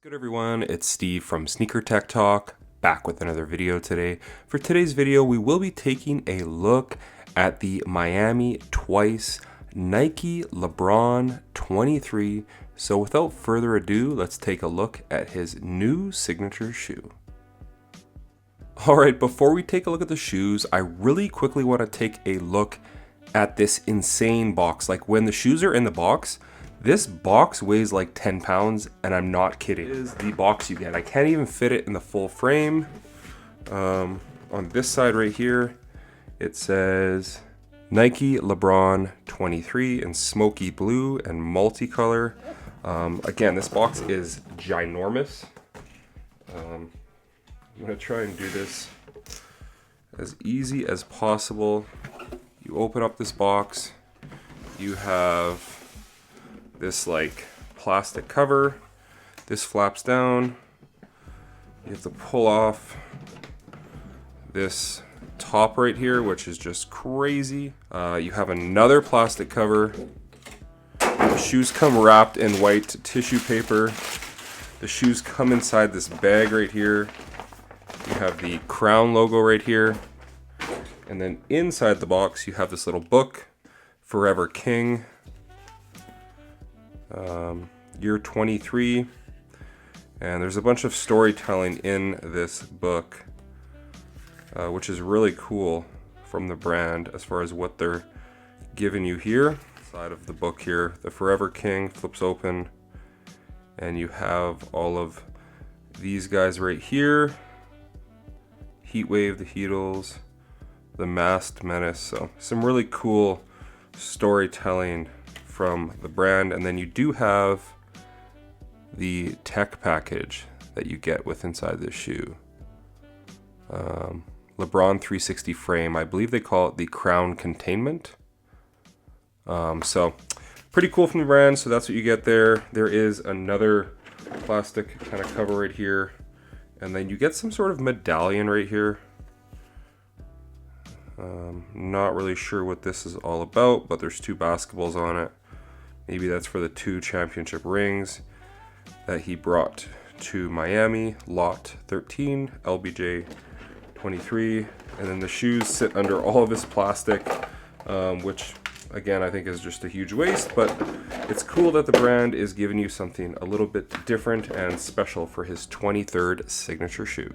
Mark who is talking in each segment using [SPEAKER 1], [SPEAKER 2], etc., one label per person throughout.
[SPEAKER 1] Good everyone, it's Steve from Sneaker Tech Talk, back with another video today. For today's video, we will be taking a look at the Miami Twice Nike Lebron 23. So without further ado, let's take a look at his new signature shoe. Alright, before we take a look at the shoes, I really quickly want to take a look at this insane box. Like when the shoes are in the box, this box weighs like 10 pounds, and I'm not kidding. This is the box you get. I can't even fit it in the full frame. On this side right here, it says Nike Lebron 23 in smoky blue and multicolor. Again, this box is ginormous. I'm gonna try and do this as easy as possible. You open up this box, you have this like plastic cover. This flaps down. You have to pull off this top right here, which is just crazy. You have another plastic cover. The shoes come wrapped in white tissue paper. The shoes come inside this bag right here. You have the Crown logo right here. And then inside the box, you have this little book, Forever King. Year 23, and there's a bunch of storytelling in this book, which is really cool from the brand as far as what they're giving you here. Side of the book here, the Forever King flips open, and you have all of these guys right here. Heatwave, the Heatles, the Masked Menace. So some really cool storytelling from the brand. And then you do have the tech package that you get with inside this shoe. Lebron 360 frame. I believe they call it the Crown Containment. So pretty cool from the brand. So that's what you get there. There is another plastic kind of cover right here, and then you get some sort of medallion right here. Not really sure what this is all about, but there's two basketballs on it. Maybe that's for the 2 championship rings that he brought to Miami. Lot 13, LBJ 23. And then the shoes sit under all of this plastic, which again I think is just a huge waste, but it's cool that the brand is giving you something a little bit different and special for his 23rd signature shoe.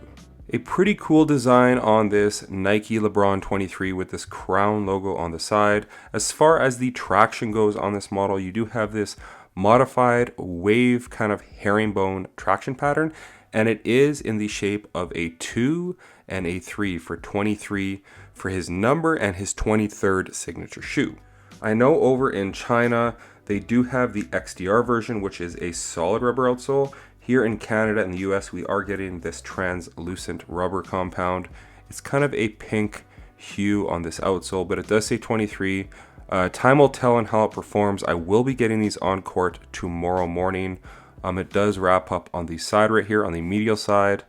[SPEAKER 1] A pretty cool design on this Nike Lebron 23 with this Crown logo on the side. As far as the traction goes on this model, you do have this modified wave kind of herringbone traction pattern, and it is in the shape of a 2 and a 3 for 23 for his number and his 23rd signature shoe. I know over in China, they do have the XDR version, which is a solid rubber outsole. Here in Canada and the US, we are getting this translucent rubber compound. It's kind of a pink hue on this outsole, but it does say 23. Time will tell on how it performs. I will be getting these on court tomorrow morning. It does wrap up on the side right here, on the medial side.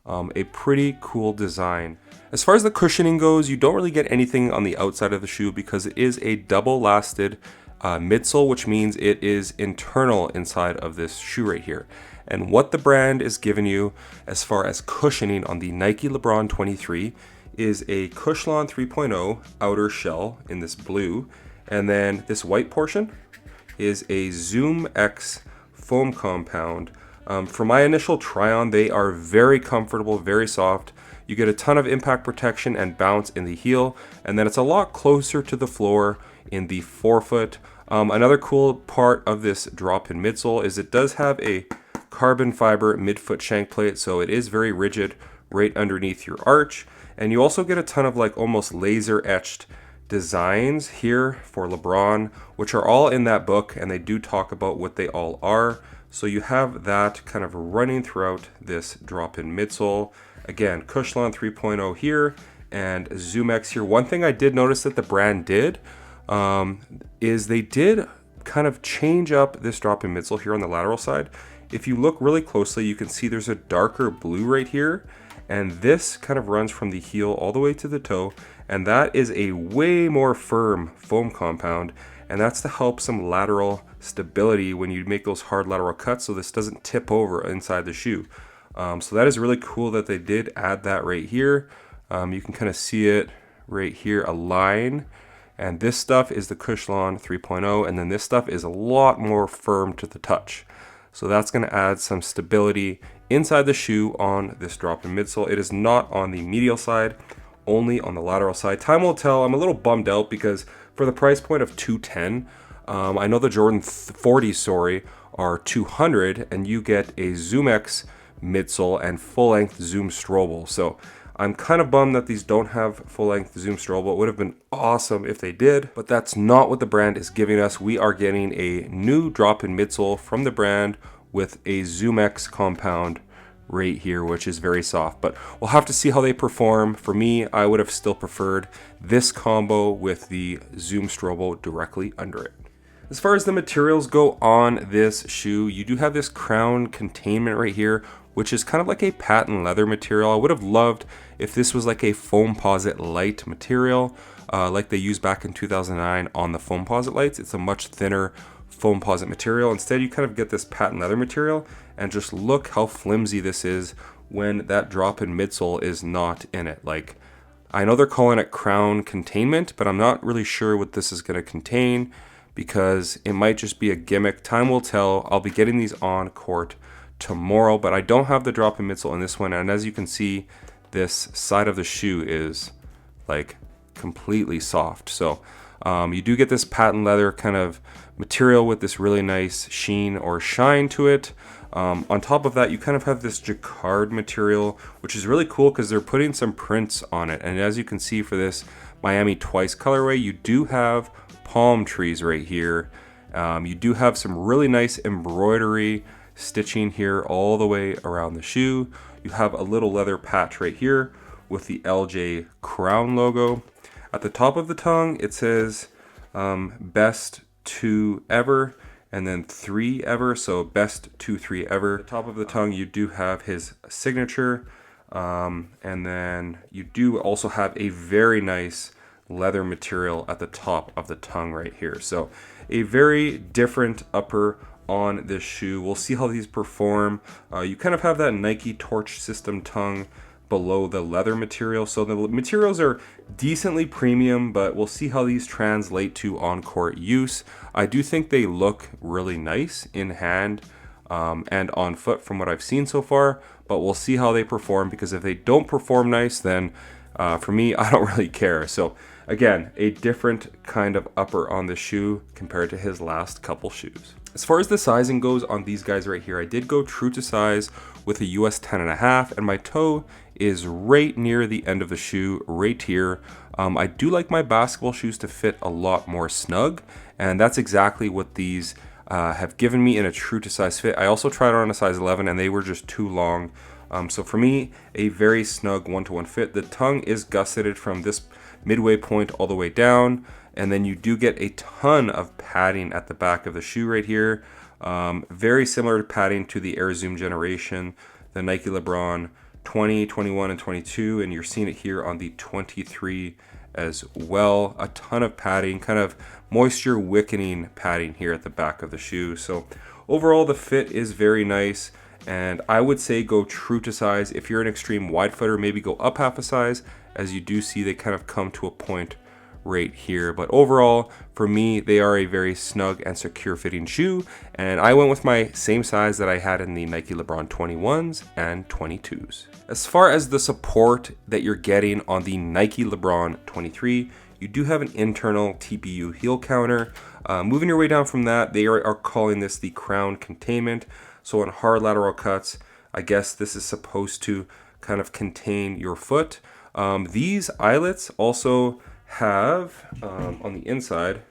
[SPEAKER 1] A pretty cool design. As far as the cushioning goes, you don't really get anything on the outside of the shoe because it is a double lasted midsole, which means it is internal inside of this shoe right here. And what the brand is giving you as far as cushioning on the Nike Lebron 23 is a Cushlon 3.0 outer shell in this blue. And then this white portion is a Zoom X foam compound. For my initial try on, they are very comfortable, very soft. You get a ton of impact protection and bounce in the heel. And then it's a lot closer to the floor in the forefoot. Another cool part of this drop-in midsole is it does have a carbon fiber midfoot shank plate, so it is very rigid right underneath your arch. And you also get a ton of like almost laser etched designs here for Lebron, which are all in that book, and they do talk about what they all are. So you have that kind of running throughout this drop-in midsole. Again, Cushlon 3.0 here and Zoom X here. One thing I did notice that the brand did is they did kind of change up this drop-in midsole here on the lateral side. If you look really closely, you can see there's a darker blue right here, and this kind of runs from the heel all the way to the toe, and that is a way more firm foam compound, and that's to help some lateral stability when you make those hard lateral cuts, so this doesn't tip over inside the shoe. So that is really cool that they did add that right here. You can kind of see it right here, a line. And this stuff is the Cushlon 3.0, and then this stuff is a lot more firm to the touch. So that's going to add some stability inside the shoe on this drop-in midsole. It is not on the medial side, only on the lateral side. Time will tell. I'm a little bummed out because for the price point of $210, I know the Jordan 40s, are $200, and you get a ZoomX midsole and full-length Zoom Strobel. So I'm kind of bummed that these don't have full-length Zoom Strobel. It would have been awesome if they did, but that's not what the brand is giving us. We are getting a new drop-in midsole from the brand with a ZoomX compound right here, which is very soft, but we'll have to see how they perform. For me, I would have still preferred this combo with the Zoom Strobel directly under it. As far as the materials go on this shoe, you do have this crown containment right here, which is kind of like a patent leather material. I would have loved if this was like a Foamposite light material, like they used back in 2009 on the Foamposite lights. It's a much thinner Foamposite material. Instead, you kind of get this patent leather material, and just look how flimsy this is when that drop-in midsole is not in it. Like, I know they're calling it crown containment, but I'm not really sure what this is going to contain, because it might just be a gimmick. Time will tell. I'll be getting these on court tomorrow, but I don't have the drop-in midsole in this one, and as you can see, this side of the shoe is like completely soft. So you do get this patent leather kind of material with this really nice sheen or shine to it. On top of that, you kind of have this jacquard material, which is really cool because they're putting some prints on it. And as you can see for this Miami Twice colorway, you do have palm trees right here. You do have some really nice embroidery stitching here all the way around the shoe. You have a little leather patch right here with the LJ crown logo. At the top of the tongue, it says best 2 ever, and then 3 ever, so best 2, 3 ever. At the top of the tongue, you do have his signature, and then you do also have a very nice leather material at the top of the tongue right here. So a very different upper on this shoe. We'll see how these perform. You kind of have that Nike Torch System tongue below the leather material, so the materials are decently premium, but we'll see how these translate to on-court use. I do think they look really nice in hand and on foot from what I've seen so far, but we'll see how they perform, because if they don't perform nice, then for me, I don't really care. So again, a different kind of upper on the shoe compared to his last couple shoes. As far as the sizing goes on these guys right here, I did go true to size with a US 10.5, and my toe is right near the end of the shoe, right here. I do like my basketball shoes to fit a lot more snug, and that's exactly what these have given me in a true to size fit. I also tried on a size 11, and they were just too long. So for me, a very snug 1-to-1 fit. The tongue is gusseted from this midway point all the way down, and then you do get a ton of padding at the back of the shoe right here. Very similar padding to the Air Zoom generation, the Nike Lebron 20, 21, and 22, and you're seeing it here on the 23 as well. A ton of padding, kind of moisture wickening padding here at the back of the shoe. So overall, the fit is very nice, and I would say go true to size. If you're an extreme wide footer, maybe go up half a size. As you do see, they kind of come to a point right here, but overall for me, they are a very snug and secure fitting shoe, and I went with my same size that I had in the Nike Lebron 21s and 22s. As far as the support that you're getting on the Nike Lebron 23, you do have an internal TPU heel counter. Moving your way down from that, they are calling this the crown containment. So on hard lateral cuts, I guess this is supposed to kind of contain your foot. These eyelets also have on the inside,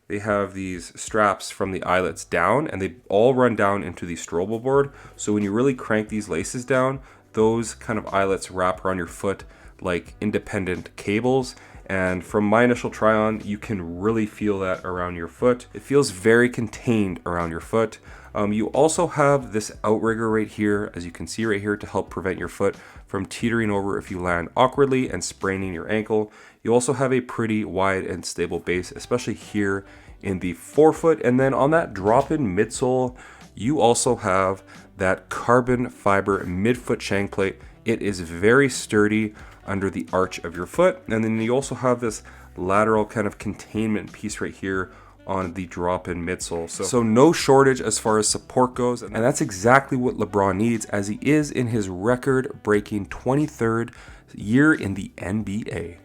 [SPEAKER 1] they have these straps from the eyelets down, and they all run down into the Strobel board. So when you really crank these laces down, those kind of eyelets wrap around your foot like independent cables. And from my initial try on, you can really feel that around your foot. It feels very contained around your foot. You also have this outrigger right here, as you can see right here, to help prevent your foot from teetering over if you land awkwardly and spraining your ankle. You also have a pretty wide and stable base, especially here in the forefoot. And then on that drop-in midsole, you also have that carbon fiber midfoot shank plate. It is very sturdy under the arch of your foot. And then you also have this lateral kind of containment piece right here on the drop-in midsole. So no shortage as far as support goes. And that's exactly what LeBron needs, as he is in his record-breaking 23rd year in the NBA.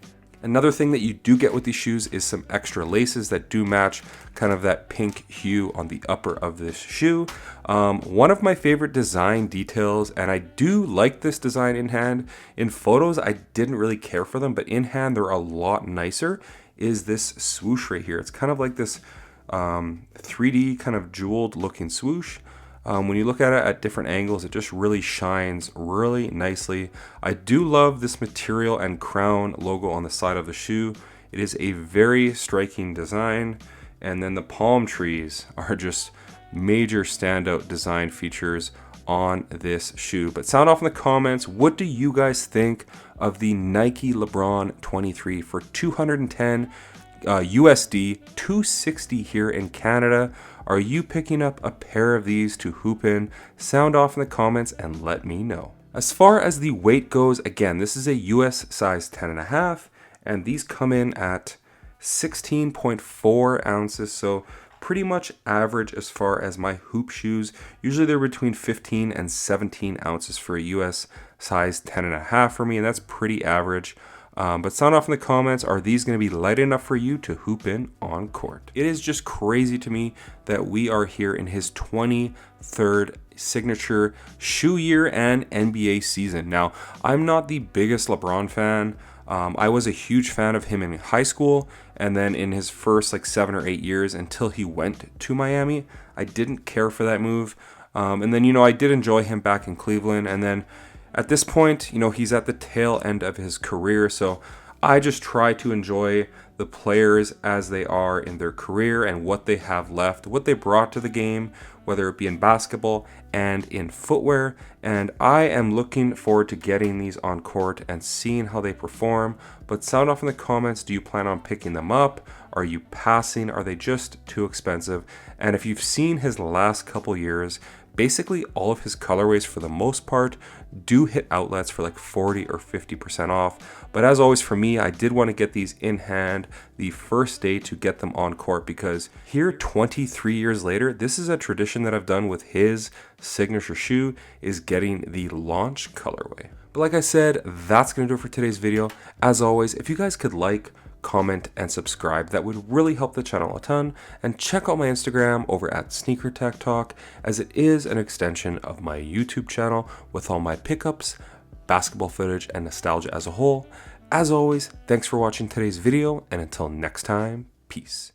[SPEAKER 1] Another thing that you do get with these shoes is some extra laces that do match kind of that pink hue on the upper of this shoe. One of my favorite design details, and I do like this design in hand. In photos, I didn't really care for them, but in hand, they're a lot nicer, is this swoosh right here. It's kind of like this 3D kind of jeweled looking swoosh. When you look at it at different angles, it just really shines really nicely. I do love this material and crown logo on the side of the shoe. It is a very striking design. And then the palm trees are just major standout design features on this shoe. But sound off in the comments, what do you guys think of the Nike LeBron 23 for $210 USD, $260 here in Canada? Are you picking up a pair of these to hoop in? Sound off in the comments and let me know. As far as the weight goes, again, this is a US size 10.5, and these come in at 16.4 ounces, so pretty much average as far as my hoop shoes. Usually they're between 15 and 17 ounces for a US size 10.5 for me, and that's pretty average. But sound off in the comments, are these going to be light enough for you to hoop in on court? It is just crazy to me that we are here in his 23rd signature shoe year and NBA season. Now, I'm not the biggest LeBron fan. I was a huge fan of him in high school, and then in his first like 7 or 8 years until he went to Miami, I didn't care for that move. And then, I did enjoy him back in Cleveland, and then at this point, he's at the tail end of his career, so I just try to enjoy the players as they are in their career and what they have left, what they brought to the game, whether it be in basketball and in footwear. And I am looking forward to getting these on court and seeing how they perform. But sound off in the comments, do you plan on picking them up? Are you passing? Are they just too expensive? And if you've seen his last couple years, basically all of his colorways for the most part do hit outlets for like 40 or 50% off. But as always for me, I did want to get these in hand the first day to get them on court, because here 23 years later, this is a tradition that I've done with his signature shoe, is getting the launch colorway. But like I said, that's going to do it for today's video. As always, if you guys could like, comment, and subscribe, that would really help the channel a ton. And check out my Instagram over at Sneaker Tech Talk, as it is an extension of my YouTube channel with all my pickups, basketball footage, and nostalgia as a whole. As always, thanks for watching today's video, and until next time, peace.